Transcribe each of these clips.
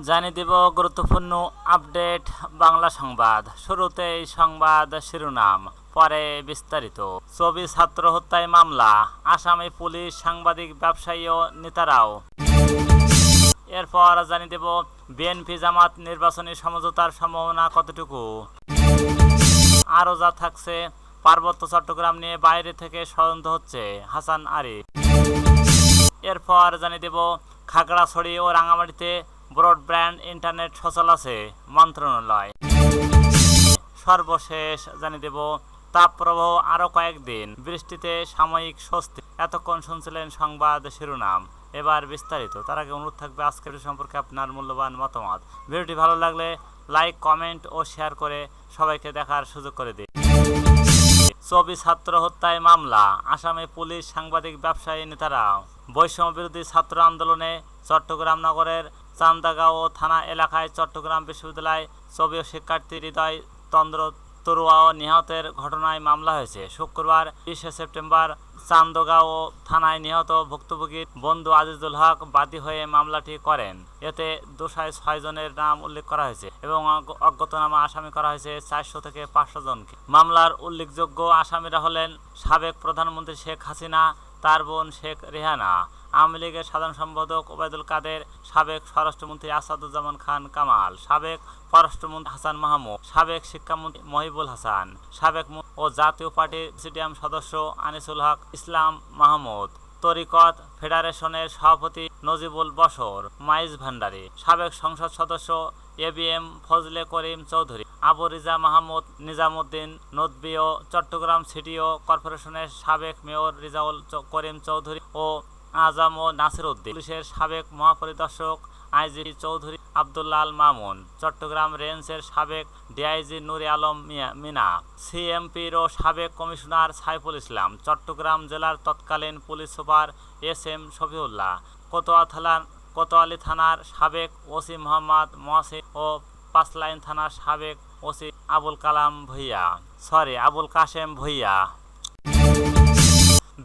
জানিয়ে দেব গুরুত্বপূর্ণ আপডেট বাংলা সংবাদ। শুরুতেই সংবাদ শিরোনাম, পরে বিস্তারিত। চবি ছাত্র হত্যায় মামলা, আসামি পুলিশ, সাংবাদিক, ব্যবসায়ী ও নেতারাও। এরপর জানিয়ে দেব বিএনপি জামাত নির্বাচনী সমঝোতার সম্ভাবনা কতটুকু। আরও যা থাকছে, পার্বত্য চট্টগ্রাম নিয়ে বাইরে থেকে ষড়যন্ত্র হচ্ছে, হাসান আরিফ। এরপর জানিয়ে দেব খাগড়াছড়ি ও রাঙামাটিতে ব্রডব্যান্ড ইন্টারনেট সচল আছে, মন্ত্রণালয়। সর্বশেষ জানিয়ে দেব তাপপ্রবাহ আরও কয়েকদিন, বৃষ্টিতে সাময়িক স্বস্তি। এতক্ষণ শুনছিলেন সংবাদ শিরোনাম, এবার বিস্তারিত। তার আগে অনুরোধ থাকবে আজকের সম্পর্কে আপনার মূল্যবান মতামত। ভিডিওটি ভালো লাগলে লাইক, কমেন্ট ও শেয়ার করে সবাইকে দেখার সুযোগ করে দিন। চবি ছাত্র হত্যায় মামলা, আসামে পুলিশ, সাংবাদিক, ব্যবসায়ী, নেতারা। বৈষম্য বিরোধী ছাত্র আন্দোলনে চট্টগ্রাম নগরের চান্দাগাঁও থানা এলাকায় চট্টগ্রাম বিশ্ববিদ্যালয় চবি শিক্ষার্থী হৃদয় চন্দ্র তরুয়া ও নিহতের ঘটনায় মামলা হয়েছে। শুক্রবার 20 সেপ্টেম্বর চান্দগাঁও থানায় নিহত ভুক্তভোগীর বন্ধু আজিজুল হক বাদী হয়ে মামলাটি করেন। এতে দোষায় 6 জনের নাম উল্লেখ করা হয়েছে এবং অজ্ঞাতনামা আসামি করা হয়েছে 400 থেকে 500 জনকে। মামলার উল্লেখযোগ্য আসামিরা হলেন সাবেক প্রধানমন্ত্রী শেখ হাসিনা, তার বোন শেখ রেহানা, আওয়ামী লীগের সাধারণ সম্পাদক ওবায়দুল কাদের, সাবেক স্বরাষ্ট্রমন্ত্রী আসাদুজ্জামান খান কামাল, সাবেক পররাষ্ট্রমন্ত্রী হাসান মাহমুদ, সাবেক শিক্ষামন্ত্রী মহিবুল হাসান, সাবেক ও জাতীয় পার্টির প্রেসিডিয়াম সদস্য আনিসুল হক ইসলাম মাহমুদ, তরিকত ফেডারেশনের সভাপতি নজিবুল বশর, মাইজ ভান্ডারী, সাবেক সংসদ সদস্য এবিএম ফজলে করিম চৌধুরী, আবু রিজা মাহমুদ নিজামুদ্দিন নদভী ও চট্টগ্রাম সিটি ও কর্পোরেশনের সাবেক মেয়র রিজাউল করিম চৌধুরী ও আজম ও নাসির উদ্দিন, পুলিশের সাবেক মহাপরিদর্শক আইজি চৌধুরী আব্দুল্লাহ আল মামুন, চট্টগ্রাম রেঞ্জের সাবেক ডিআইজি নুরে আলম মিনা, সিএমপির ও সাবেক কমিশনার সাইফুল ইসলাম, চট্টগ্রাম জেলার তৎকালীন police super SM. Shafiullah, Kotwali থানার সাবেক ওসি মোহাম্মদ মহসিন ও পাঁচলাইন থানার সাবেক ওসি আবুল কাশেম ভূঁইয়া।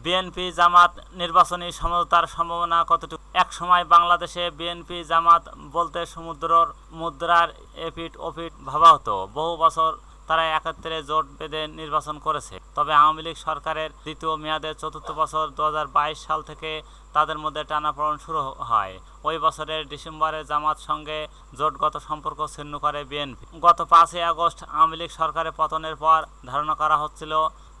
বিএনপি জামাত নির্বাচনী সমঝোতার সম্ভাবনা কতটুকু। এক সময় বাংলাদেশে বিএনপি জামাত বলতে সমুদ্রের মুদ্রার এপিঠ ওপিঠ ভাবা হতো। বহু বছর তারা একত্রে জোট বেঁধে নির্বাচন করেছে। তবে আওয়ামী লীগ সরকারের দ্বিতীয় মেয়াদের চতুর্থ বছর 2022 সাল থেকে তাদের মধ্যে টানাপোড়েন শুরু হয়। ওই বছরের ডিসেম্বরে জামাত সঙ্গে জোটগত সম্পর্ক ছিন্ন করে বিএনপি। গত 5 আগস্ট আওয়ামী লীগ সরকারের পতনের পর ধারণা করা হচ্ছিল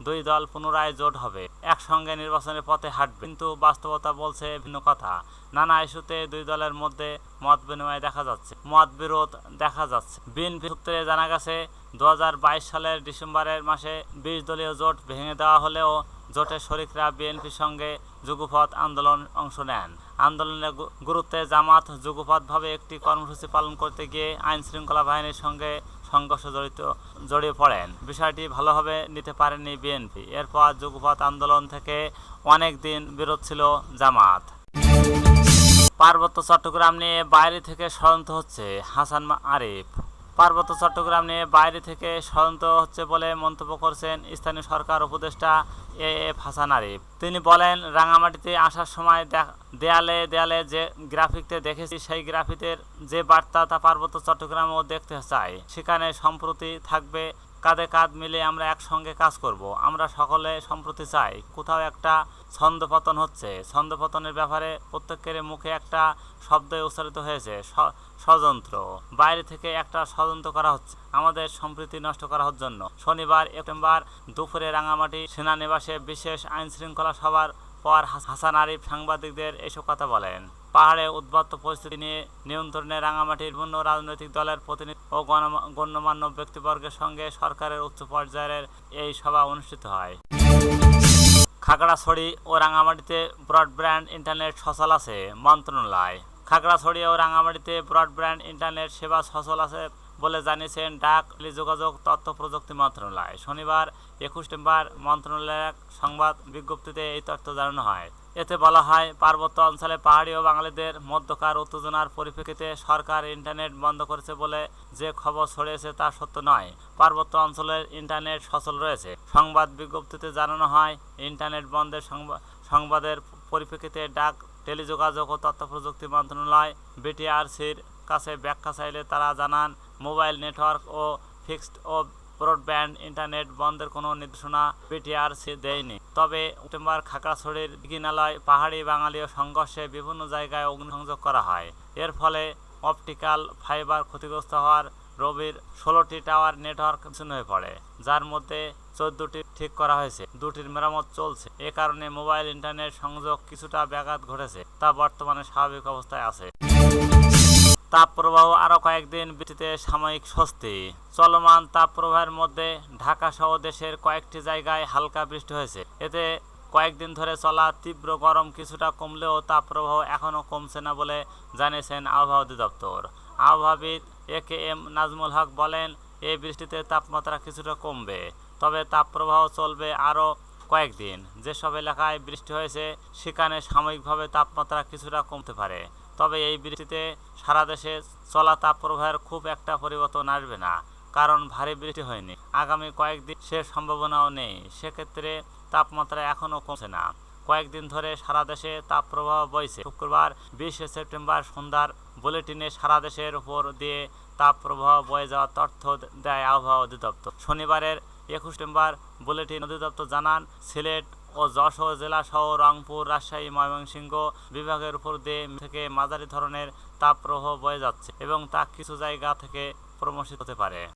দুই দল পুনরায় জোট হবে, একসঙ্গে নির্বাচনের পথে হাঁটবে, কিন্তু বাস্তবতা বলছে ভিন্ন কথা। নানা ইস্যুতে দুই দলের মধ্যে মতবিরোধ দেখা যাচ্ছে। বিএনপি সূত্রে জানা গেছে 2022 সালের ডিসেম্বরের মাসে 20 দলীয় জোট ভেঙে দেওয়া হলেও জোটের শরিকরা বিএনপির সঙ্গে যুগপৎ আন্দোলন অংশ নেন। আন্দোলনের গুরুত্বে জামাত যুগপৎভাবে একটি কর্মসূচি পালন করতে গিয়ে আইন শৃঙ্খলা বাহিনীর সঙ্গে সংঘর্ষে জড়িয়ে পড়েন। বিষয়টি ভালোভাবে নিতে পারেনি বিএনপি। এরপর যুগপৎ আন্দোলন থেকে অনেক দিন বিরত ছিল জামাত। পার্বত্য চট্টগ্রাম নিয়ে বাইরে থেকে ষড়যন্ত্র হচ্ছে, হাসান আরিফ। পার্বত্য চট্টগ্রাম নিয়ে বাইরে থেকে ষড়যন্ত্র হচ্ছে বলে মন্তব্য করেছেন স্থানীয় সরকার উপদেষ্টা এএফ হাসান আরিফ। তিনি বলেন, রাঙামাটিতে আসার সময় দেয়ালে যে গ্রাফিকতে দেখেছি, সেই গ্রাফিকের যে বার্তা তা পার্বত্য চট্টগ্রামেও দেখতে চাই। সেখানে সম্প্রতি থাকবে, কাঁধে কাঁধ মিলে আমরা একসঙ্গে কাজ করব। আমরা সকলে সম্প্রতি চাই। কোথাও একটা ছন্দপতন হচ্ছে। ছন্দপতনের ব্যাপারে প্রত্যেকের মুখে একটা শব্দই উচ্চারিত হয়েছে, ষড়যন্ত্র। বাইরে থেকে একটা ষড়যন্ত্র করা হচ্ছে আমাদের সম্প্রীতি নষ্ট করার জন্য। শনিবার সেপ্টেম্বর দুপুরে রাঙামাটি সেনানিবাসে বিশেষ আইন শৃঙ্খলা সভার পর হাসান আরিফ সাংবাদিকদের এসব কথা বলেন। পাহাড়ে উদ্বত্ত পরিস্থিতি নিয়ে নিয়ন্ত্রণে রাঙামাটির বিভিন্ন রাজনৈতিক দলের প্রতিনিধি ও গণ্যমান্য ব্যক্তিবর্গের সঙ্গে সরকারের উচ্চ পর্যায়ের এই সভা অনুষ্ঠিত হয়। খাগড়াছড়ি ও রাঙামাটিতে ব্রডব্যান্ড ইন্টারনেট সচল আছে, মন্ত্রণালয়। খাগড়াছড়ি ও রাঙামাটিতে ব্রডব্যান্ড ইন্টারনেট সেবা সচল আছে বলে জানিয়েছেন ডাক, টেলিযোগাযোগ, তথ্য প্রযুক্তি মন্ত্রণালয়। শনিবার 21 সেপ্টেম্বর মন্ত্রণালয়ের সংবাদ বিজ্ঞপ্তিতে এই তথ্য জানানো হয়। এতে বলা হয়, পার্বত্য অঞ্চলে পাহাড়ি ও বাঙালিদের মধ্যকার উত্তেজনার পরিপ্রেক্ষিতে সরকার ইন্টারনেট বন্ধ করেছে বলে যে খবর ছড়িয়েছে তা সত্য নয়। পার্বত্য অঞ্চলের ইন্টারনেট সচল রয়েছে। সংবাদ বিজ্ঞপ্তিতে জানানো হয়, ইন্টারনেট বন্ধের সংবাদের পরিপ্রেক্ষিতে ডাক, টেলিযোগাযোগ ও তথ্য প্রযুক্তি মন্ত্রণালয় বিটিআরসির কাছে ব্যাখ্যা চাইলে তারা জানান, মোবাইল নেটওয়ার্ক ও ফিক্সড ও ব্রডব্যান্ড ইন্টারনেট বন্ধের কোনো নির্দেশনা বিটিআরসি দেয়নি। তবে সেপ্টেম্বর খাগড়াছড়ির বিকিনালয় পাহাড়ি বাঙালি সংঘর্ষে বিভিন্ন জায়গায় অগ্নিসংযোগ করা হয়। এর ফলে অপটিক্যাল ফাইবার ক্ষতিগ্রস্ত হওয়ার রবির 16টি টাওয়ার নেটওয়ার্ক বিচ্ছিন্ন হয়ে পড়ে, যার মধ্যে 14টি ঠিক করা হয়েছে, 2টির মেরামত চলছে। এ কারণে মোবাইল ইন্টারনেট সংযোগ কিছুটা ব্যাঘাত ঘটেছে, তা বর্তমানে স্বাভাবিক অবস্থায় আছে। তাপপ্রবাহ আরও কয়েকদিন, বৃষ্টিতে সাময়িক স্বস্তি। চলমান তাপপ্রবাহের মধ্যে ঢাকা সহ দেশের কয়েকটি জায়গায় হালকা বৃষ্টি হয়েছে। এতে কয়েকদিন ধরে চলা তীব্র গরম কিছুটা কমলেও তাপপ্রবাহ এখনও কমছে না বলে জানিয়েছেন আবহাওয়া অধিদপ্তর। আবহাওয়াবিদ AKM নাজমুল হক বলেন, এই বৃষ্টিতে তাপমাত্রা কিছুটা কমবে, তবে তাপপ্রবাহ চলবে আরও কয়েকদিন। যেসব এলাকায় বৃষ্টি হয়েছে সেখানে সাময়িকভাবে তাপমাত্রা কিছুটা কমতে পারে, তবে এই বৃষ্টিতে সারা দেশে চলা তাপপ্রবাহের খুব একটা পরিবর্তন আসবে না, কারণ ভারী বৃষ্টি হয়নি। আগামী কয়েকদিন সে সম্ভাবনাও নেই। সেক্ষেত্রে তাপমাত্রা এখনও কমছে না। কয়েকদিন ধরে সারা দেশে তাপপ্রবাহ বইছে। শুক্রবার 20 সেপ্টেম্বর সন্ধ্যার বুলেটিনে সারা দেশের উপর দিয়ে তাপপ্রবাহ বয়ে যাওয়ার তথ্য দেয় আবহাওয়া অধিদপ্তর। শনিবারের 21 সেপ্টেম্বর বুলেটিন অধিদপ্তর জানান, সিলেট ও যশোর জেলা সহ রংপুর, রাজশাহী, ময়মনসিংহ বিভাগের উপর দিয়ে থেকে মাঝারি ধরনের তাপপ্রবাহ বয়ে যাচ্ছে এবং তা কিছু জায়গা থেকে প্রশমিত হতে পারে।